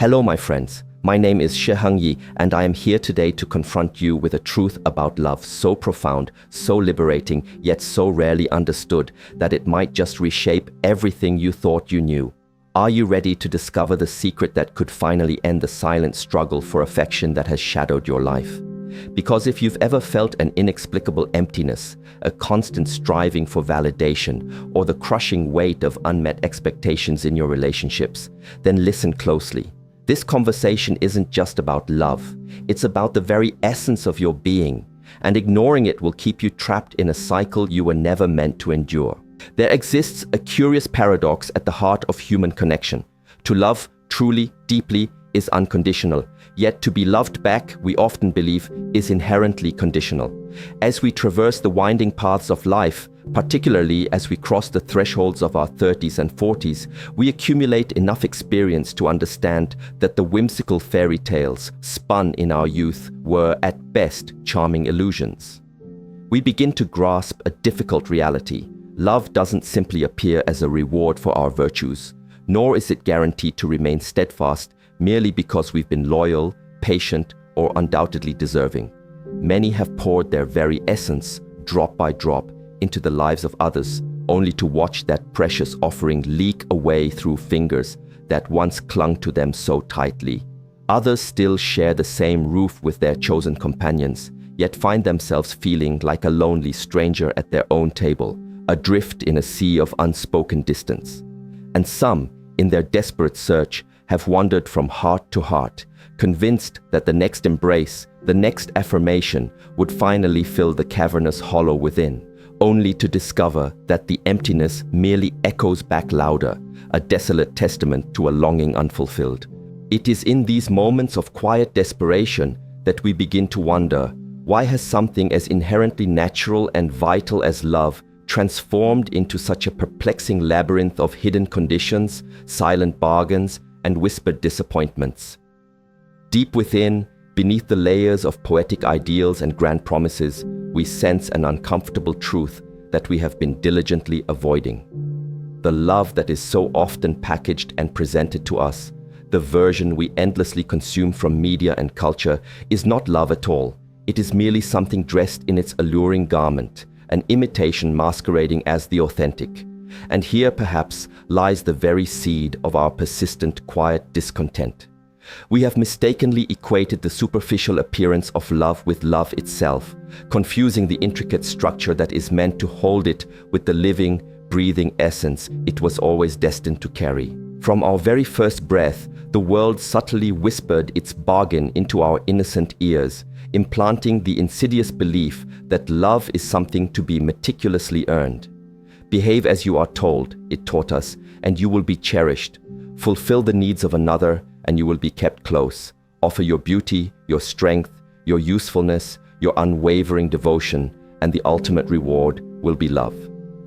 Hello, my friends. My name is Shi Heng Yi, and I am here today to confront you with a truth about love so profound, so liberating, yet so rarely understood that it might just reshape everything you thought you knew. Are you ready to discover the secret that could finally end the silent struggle for affection that has shadowed your life? Because if you've ever felt an inexplicable emptiness, a constant striving for validation, or the crushing weight of unmet expectations in your relationships, then listen closely. This conversation isn't just about love. It's about the very essence of your being, and ignoring it will keep you trapped in a cycle you were never meant to endure. There exists a curious paradox at the heart of human connection. To love truly, deeply, is unconditional, yet to be loved back, we often believe, is inherently conditional. As we traverse the winding paths of life, particularly as we cross the thresholds of our 30s and 40s, we accumulate enough experience to understand that the whimsical fairy tales spun in our youth were, at best, charming illusions. We begin to grasp a difficult reality. Love doesn't simply appear as a reward for our virtues, nor is it guaranteed to remain steadfast merely because we've been loyal, patient, or undoubtedly deserving. Many have poured their very essence, drop by drop, into the lives of others, only to watch that precious offering leak away through fingers that once clung to them so tightly. Others still share the same roof with their chosen companions, yet find themselves feeling like a lonely stranger at their own table, adrift in a sea of unspoken distance. And some, in their desperate search, have wandered from heart to heart, convinced that the next embrace, the next affirmation, would finally fill the cavernous hollow within, only to discover that the emptiness merely echoes back louder, a desolate testament to a longing unfulfilled. It is in these moments of quiet desperation that we begin to wonder, why has something as inherently natural and vital as love transformed into such a perplexing labyrinth of hidden conditions, silent bargains, and whispered disappointments? Deep within, beneath the layers of poetic ideals and grand promises, we sense an uncomfortable truth that we have been diligently avoiding. The love that is so often packaged and presented to us, the version we endlessly consume from media and culture, is not love at all. It is merely something dressed in its alluring garment, an imitation masquerading as the authentic. And here, perhaps, lies the very seed of our persistent, quiet discontent. We have mistakenly equated the superficial appearance of love with love itself, confusing the intricate structure that is meant to hold it with the living, breathing essence it was always destined to carry. From our very first breath, the world subtly whispered its bargain into our innocent ears, implanting the insidious belief that love is something to be meticulously earned. Behave as you are told, it taught us, and you will be cherished. Fulfill the needs of another, and you will be kept close. Offer your beauty, your strength, your usefulness, your unwavering devotion, and the ultimate reward will be love.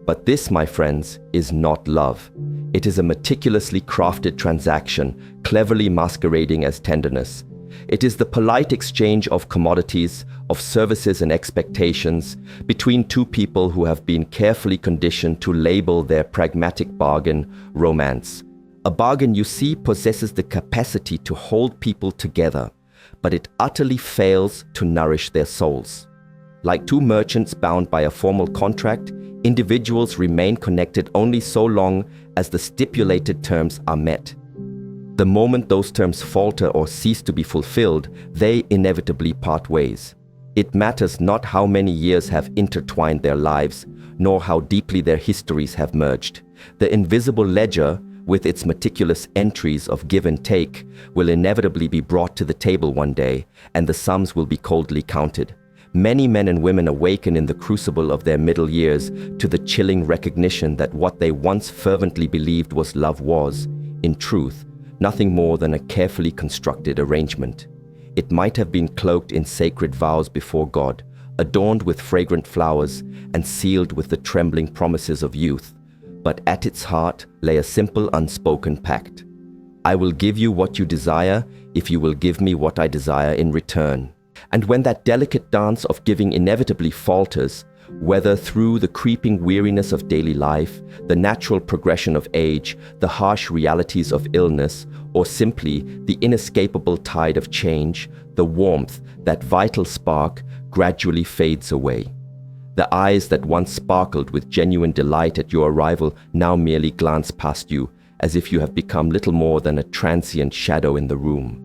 But this, my friends, is not love. It is a meticulously crafted transaction, cleverly masquerading as tenderness. It is the polite exchange of commodities, of services and expectations between two people who have been carefully conditioned to label their pragmatic bargain romance. A bargain, you see, possesses the capacity to hold people together, but it utterly fails to nourish their souls. Like two merchants bound by a formal contract, individuals remain connected only so long as the stipulated terms are met. The moment those terms falter or cease to be fulfilled, they inevitably part ways. It matters not how many years have intertwined their lives, nor how deeply their histories have merged. The invisible ledger, with its meticulous entries of give and take, will inevitably be brought to the table one day, and the sums will be coldly counted. Many men and women awaken in the crucible of their middle years to the chilling recognition that what they once fervently believed was love was, in truth, nothing more than a carefully constructed arrangement. It might have been cloaked in sacred vows before God, adorned with fragrant flowers, and sealed with the trembling promises of youth. But at its heart lay a simple unspoken pact. I will give you what you desire if you will give me what I desire in return. And when that delicate dance of giving inevitably falters, Whether through the creeping weariness of daily life, the natural progression of age, the harsh realities of illness, or simply the inescapable tide of change, the warmth, that vital spark, gradually fades away. The eyes that once sparkled with genuine delight at your arrival now merely glance past you, as if you have become little more than a transient shadow in the room.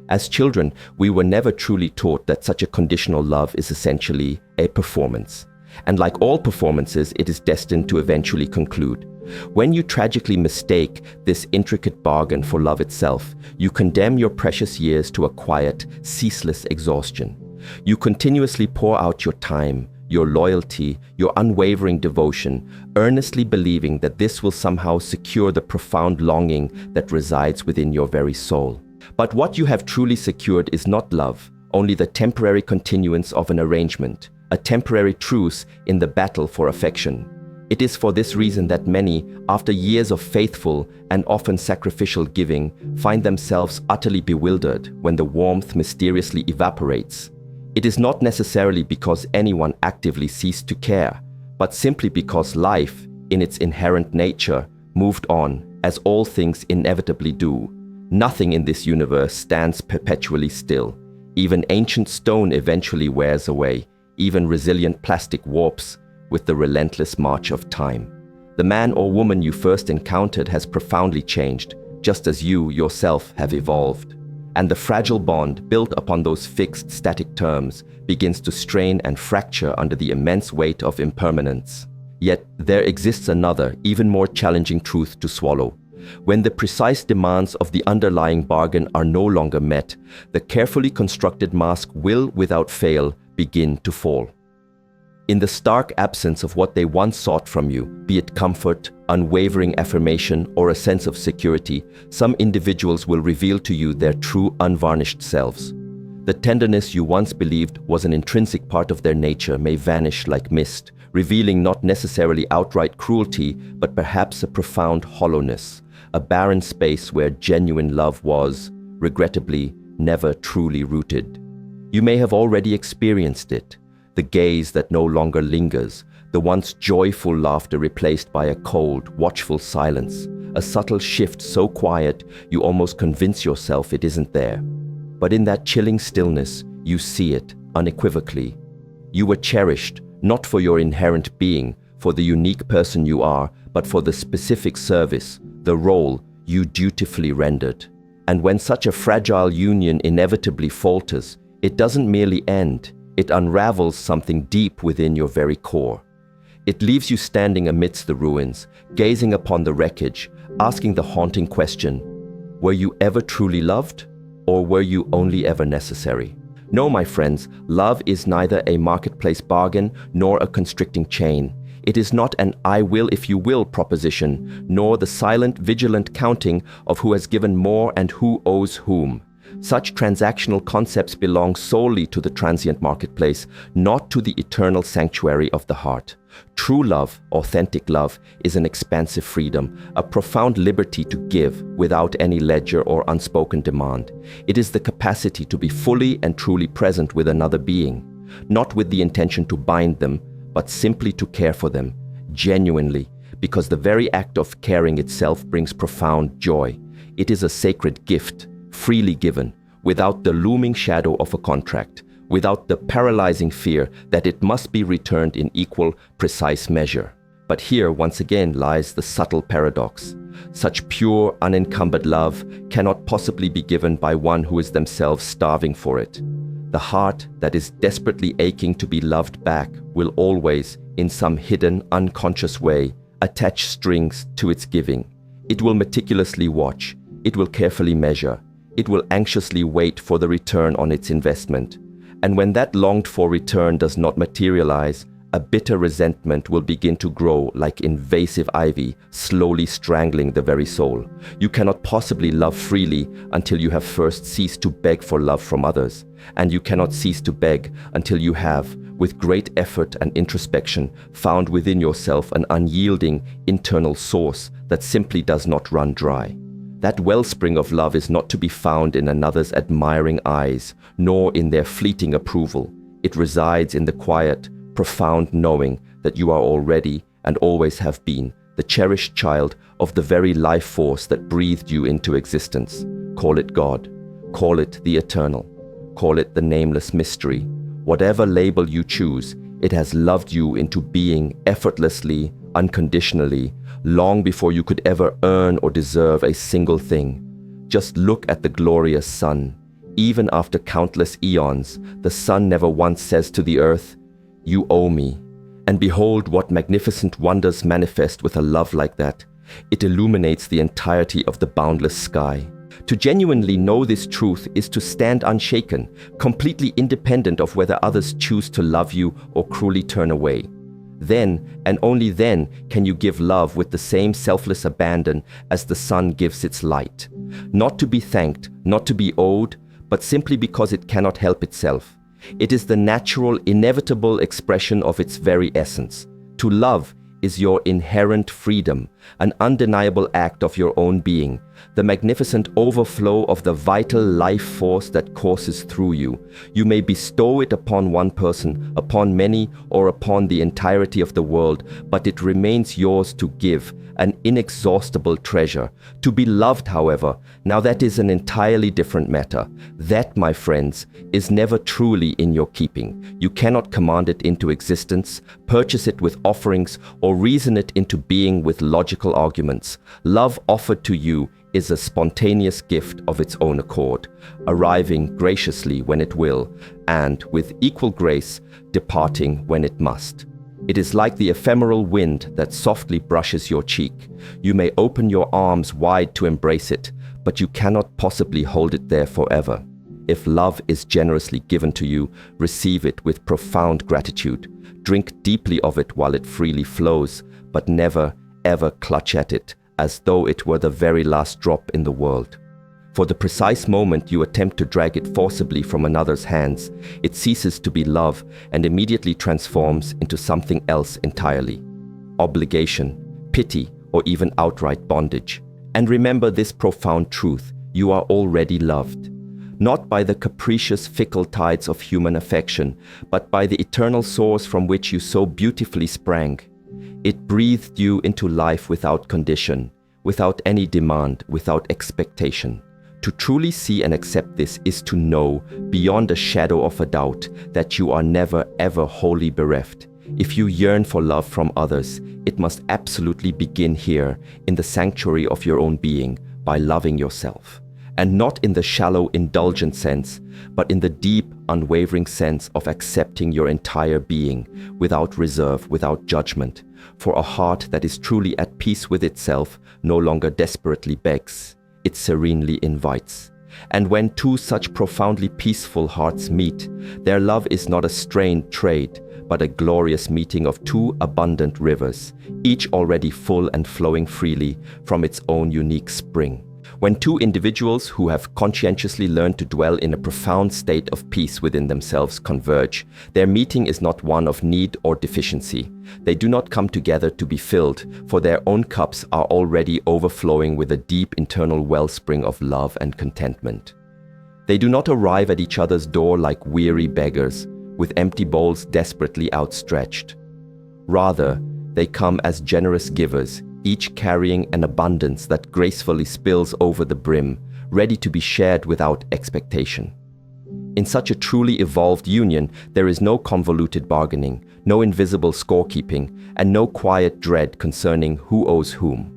As children, we were never truly taught that such a conditional love is essentially a performance. And like all performances, it is destined to eventually conclude. When you tragically mistake this intricate bargain for love itself, you condemn your precious years to a quiet, ceaseless exhaustion. You continuously pour out your time, your loyalty, your unwavering devotion, earnestly believing that this will somehow secure the profound longing that resides within your very soul. But what you have truly secured is not love, only the temporary continuance of an arrangement, a temporary truce in the battle for affection. It is for this reason that many, after years of faithful and often sacrificial giving, find themselves utterly bewildered when the warmth mysteriously evaporates. It is not necessarily because anyone actively ceased to care, but simply because life, in its inherent nature, moved on, as all things inevitably do. Nothing in this universe stands perpetually still. Even ancient stone eventually wears away. Even resilient plastic warps with the relentless march of time. The man or woman you first encountered has profoundly changed, just as you yourself have evolved. And the fragile bond built upon those fixed, static terms begins to strain and fracture under the immense weight of impermanence. Yet there exists another, even more challenging truth to swallow. When the precise demands of the underlying bargain are no longer met, the carefully constructed mask will, without fail, begin to fall. In the stark absence of what they once sought from you, be it comfort, unwavering affirmation, or a sense of security, some individuals will reveal to you their true, unvarnished selves. The tenderness you once believed was an intrinsic part of their nature may vanish like mist, revealing not necessarily outright cruelty, but perhaps a profound hollowness, a barren space where genuine love was, regrettably, never truly rooted. You may have already experienced it, the gaze that no longer lingers, the once joyful laughter replaced by a cold, watchful silence, a subtle shift so quiet you almost convince yourself it isn't there. But in that chilling stillness, you see it unequivocally. You were cherished, not for your inherent being, for the unique person you are, but for the specific service, the role you dutifully rendered. And when such a fragile union inevitably falters, it doesn't merely end, it unravels something deep within your very core. It leaves you standing amidst the ruins, gazing upon the wreckage, asking the haunting question, were you ever truly loved, or were you only ever necessary? No, my friends, love is neither a marketplace bargain nor a constricting chain. It is not an I will if you will proposition, nor the silent, vigilant counting of who has given more and who owes whom. Such transactional concepts belong solely to the transient marketplace, not to the eternal sanctuary of the heart. True love, authentic love, is an expansive freedom, a profound liberty to give without any ledger or unspoken demand. It is the capacity to be fully and truly present with another being, not with the intention to bind them, but simply to care for them, genuinely, because the very act of caring itself brings profound joy. It is a sacred gift, freely given, without the looming shadow of a contract, without the paralyzing fear that it must be returned in equal, precise measure. But here, once again, lies the subtle paradox. Such pure, unencumbered love cannot possibly be given by one who is themselves starving for it. The heart that is desperately aching to be loved back will always, in some hidden, unconscious way, attach strings to its giving. It will meticulously watch. It will carefully measure. It will anxiously wait for the return on its investment. And when that longed-for return does not materialize, a bitter resentment will begin to grow like invasive ivy, slowly strangling the very soul. You cannot possibly love freely until you have first ceased to beg for love from others. And you cannot cease to beg until you have, with great effort and introspection, found within yourself an unyielding internal source that simply does not run dry. That wellspring of love is not to be found in another's admiring eyes, nor in their fleeting approval. It resides in the quiet, profound knowing that you are already and always have been the cherished child of the very life force that breathed you into existence. Call it God, call it the eternal, call it the nameless mystery. Whatever label you choose, it has loved you into being effortlessly, unconditionally, long before you could ever earn or deserve a single thing. Just look at the glorious sun. Even after countless eons, the sun never once says to the earth, "You owe me." And behold what magnificent wonders manifest with a love like that. It illuminates the entirety of the boundless sky. To genuinely know this truth is to stand unshaken, completely independent of whether others choose to love you or cruelly turn away. Then, and only then, can you give love with the same selfless abandon as the sun gives its light. Not to be thanked, not to be owed, but simply because it cannot help itself. It is the natural, inevitable expression of its very essence. To love is your inherent freedom, an undeniable act of your own being, the magnificent overflow of the vital life force that courses through you. You may bestow it upon one person, upon many, or upon the entirety of the world, but it remains yours to give, an inexhaustible treasure. To be loved, however, now that is an entirely different matter. That, my friends, is never truly in your keeping. You cannot command it into existence, purchase it with offerings, or reason it into being with logical arguments. Love offered to you is a spontaneous gift of its own accord, arriving graciously when it will, and with equal grace, departing when it must. It is like the ephemeral wind that softly brushes your cheek. You may open your arms wide to embrace it, but you cannot possibly hold it there forever. If love is generously given to you, receive it with profound gratitude. Drink deeply of it while it freely flows, but never, ever clutch at it as though it were the very last drop in the world. For the precise moment you attempt to drag it forcibly from another's hands, it ceases to be love and immediately transforms into something else entirely. Obligation, pity, or even outright bondage. And remember this profound truth: you are already loved. Not by the capricious, fickle tides of human affection, but by the eternal source from which you so beautifully sprang. It breathed you into life without condition, without any demand, without expectation. To truly see and accept this is to know, beyond a shadow of a doubt, that you are never ever wholly bereft. If you yearn for love from others, it must absolutely begin here, in the sanctuary of your own being, by loving yourself. And not in the shallow, indulgent sense, but in the deep, unwavering sense of accepting your entire being, without reserve, without judgment. For a heart that is truly at peace with itself no longer desperately begs. It serenely invites. And when two such profoundly peaceful hearts meet, their love is not a strained trade, but a glorious meeting of two abundant rivers, each already full and flowing freely from its own unique spring. When two individuals who have conscientiously learned to dwell in a profound state of peace within themselves converge, their meeting is not one of need or deficiency. They do not come together to be filled, for their own cups are already overflowing with a deep internal wellspring of love and contentment. They do not arrive at each other's door like weary beggars, with empty bowls desperately outstretched. Rather, they come as generous givers, each carrying an abundance that gracefully spills over the brim, ready to be shared without expectation. In such a truly evolved union, there is no convoluted bargaining, no invisible scorekeeping, and no quiet dread concerning who owes whom.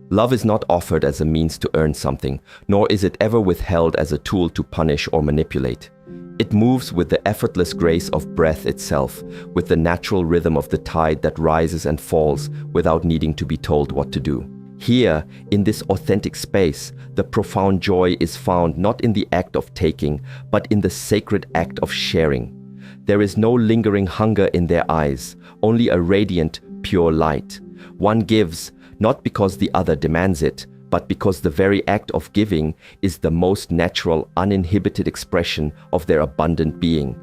Love is not offered as a means to earn something, nor is it ever withheld as a tool to punish or manipulate. It moves with the effortless grace of breath itself, with the natural rhythm of the tide that rises and falls without needing to be told what to do. Here, in this authentic space, the profound joy is found not in the act of taking, but in the sacred act of sharing. There is no lingering hunger in their eyes, only a radiant, pure light. One gives, not because the other demands it, but because the very act of giving is the most natural, uninhibited expression of their abundant being.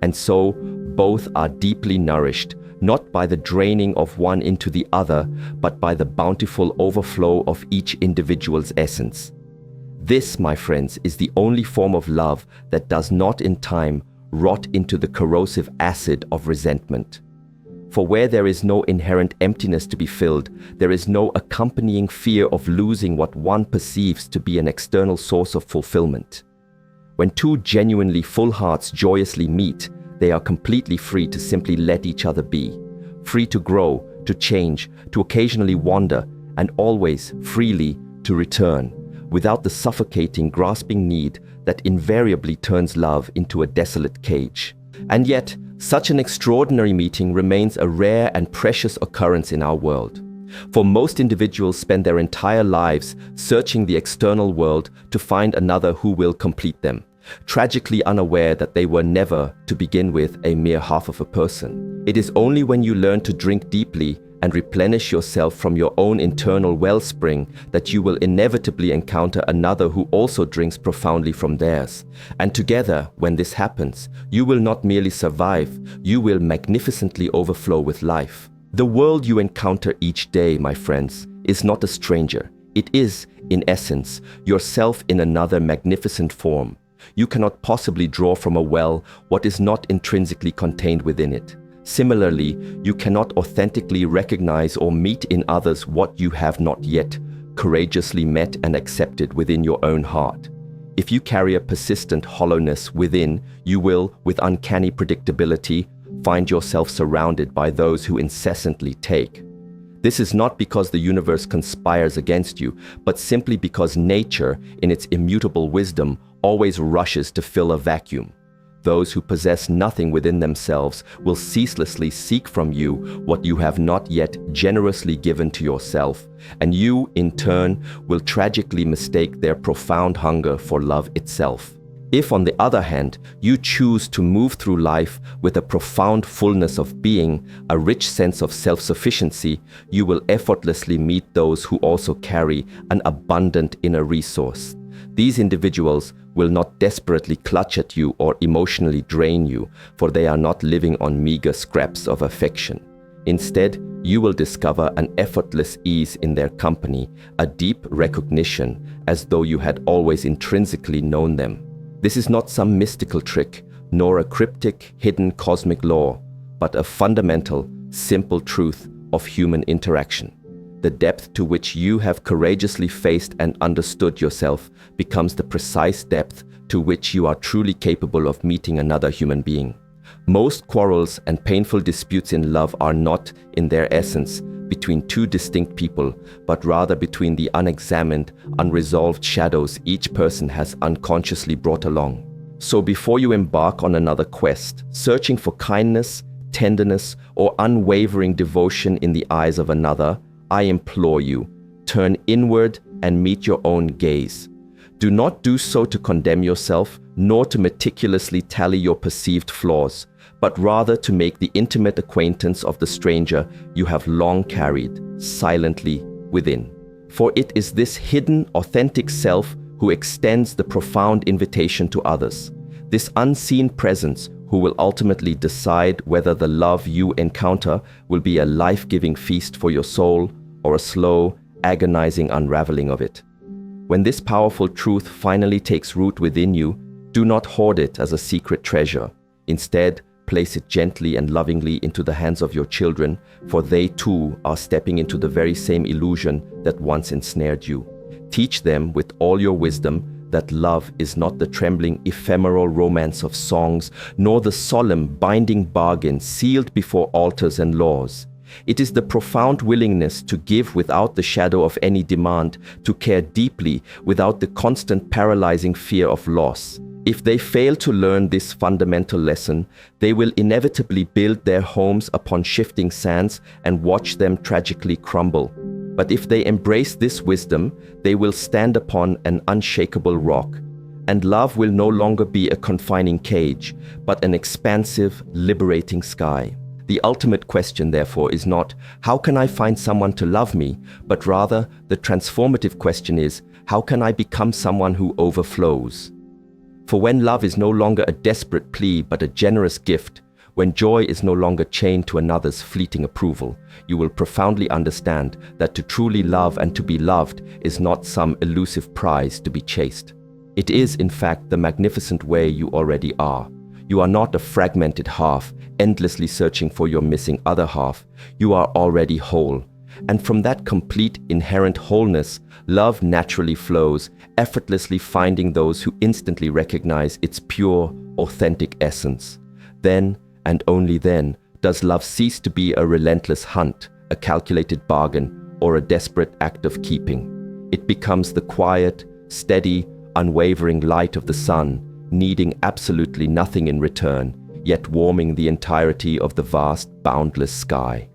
And so, both are deeply nourished, not by the draining of one into the other, but by the bountiful overflow of each individual's essence. This, my friends, is the only form of love that does not in time rot into the corrosive acid of resentment. For where there is no inherent emptiness to be filled, there is no accompanying fear of losing what one perceives to be an external source of fulfillment. When two genuinely full hearts joyously meet, they are completely free to simply let each other be, free to grow, to change, to occasionally wander, and always freely to return, without the suffocating, grasping need that invariably turns love into a desolate cage. And yet, such an extraordinary meeting remains a rare and precious occurrence in our world. For most individuals spend their entire lives searching the external world to find another who will complete them, tragically unaware that they were never, to begin with, a mere half of a person. It is only when you learn to drink deeply and replenish yourself from your own internal wellspring that you will inevitably encounter another who also drinks profoundly from theirs. And together, when this happens, you will not merely survive, you will magnificently overflow with life. The world you encounter each day, my friends, is not a stranger. It is, in essence, yourself in another magnificent form. You cannot possibly draw from a well what is not intrinsically contained within it. Similarly, you cannot authentically recognize or meet in others what you have not yet courageously met and accepted within your own heart. If you carry a persistent hollowness within, you will, with uncanny predictability, find yourself surrounded by those who incessantly take. This is not because the universe conspires against you, but simply because nature, in its immutable wisdom, always rushes to fill a vacuum. Those who possess nothing within themselves will ceaselessly seek from you what you have not yet generously given to yourself, and you, in turn, will tragically mistake their profound hunger for love itself. If, on the other hand, you choose to move through life with a profound fullness of being, a rich sense of self-sufficiency, you will effortlessly meet those who also carry an abundant inner resource. These individuals will not desperately clutch at you or emotionally drain you, for they are not living on meager scraps of affection. Instead, you will discover an effortless ease in their company, a deep recognition, as though you had always intrinsically known them. This is not some mystical trick, nor a cryptic, hidden cosmic law, but a fundamental, simple truth of human interaction. The depth to which you have courageously faced and understood yourself becomes the precise depth to which you are truly capable of meeting another human being. Most quarrels and painful disputes in love are not, in their essence, between two distinct people, but rather between the unexamined, unresolved shadows each person has unconsciously brought along. So before you embark on another quest, searching for kindness, tenderness, or unwavering devotion in the eyes of another, I implore you, turn inward and meet your own gaze. Do not do so to condemn yourself, nor to meticulously tally your perceived flaws, but rather to make the intimate acquaintance of the stranger you have long carried silently within. For it is this hidden, authentic self who extends the profound invitation to others, this unseen presence who will ultimately decide whether the love you encounter will be a life-giving feast for your soul or a slow, agonizing unraveling of it. When this powerful truth finally takes root within you, do not hoard it as a secret treasure. Instead, place it gently and lovingly into the hands of your children, for they too are stepping into the very same illusion that once ensnared you. Teach them with all your wisdom that love is not the trembling, ephemeral romance of songs, nor the solemn, binding bargain sealed before altars and laws. It is the profound willingness to give without the shadow of any demand, to care deeply without the constant paralyzing fear of loss. If they fail to learn this fundamental lesson, they will inevitably build their homes upon shifting sands and watch them tragically crumble. But if they embrace this wisdom, they will stand upon an unshakable rock, and love will no longer be a confining cage, but an expansive, liberating sky. The ultimate question, therefore, is not, how can I find someone to love me? But rather, the transformative question is, how can I become someone who overflows? For when love is no longer a desperate plea, but a generous gift, when joy is no longer chained to another's fleeting approval, you will profoundly understand that to truly love and to be loved is not some elusive prize to be chased. It is, in fact, the magnificent way you already are. You are not a fragmented half, endlessly searching for your missing other half. You are already whole. And from that complete inherent wholeness, love naturally flows, effortlessly finding those who instantly recognize its pure, authentic essence. Then, and only then, does love cease to be a relentless hunt, a calculated bargain, or a desperate act of keeping. It becomes the quiet, steady, unwavering light of the sun, needing absolutely nothing in return, yet warming the entirety of the vast, boundless sky.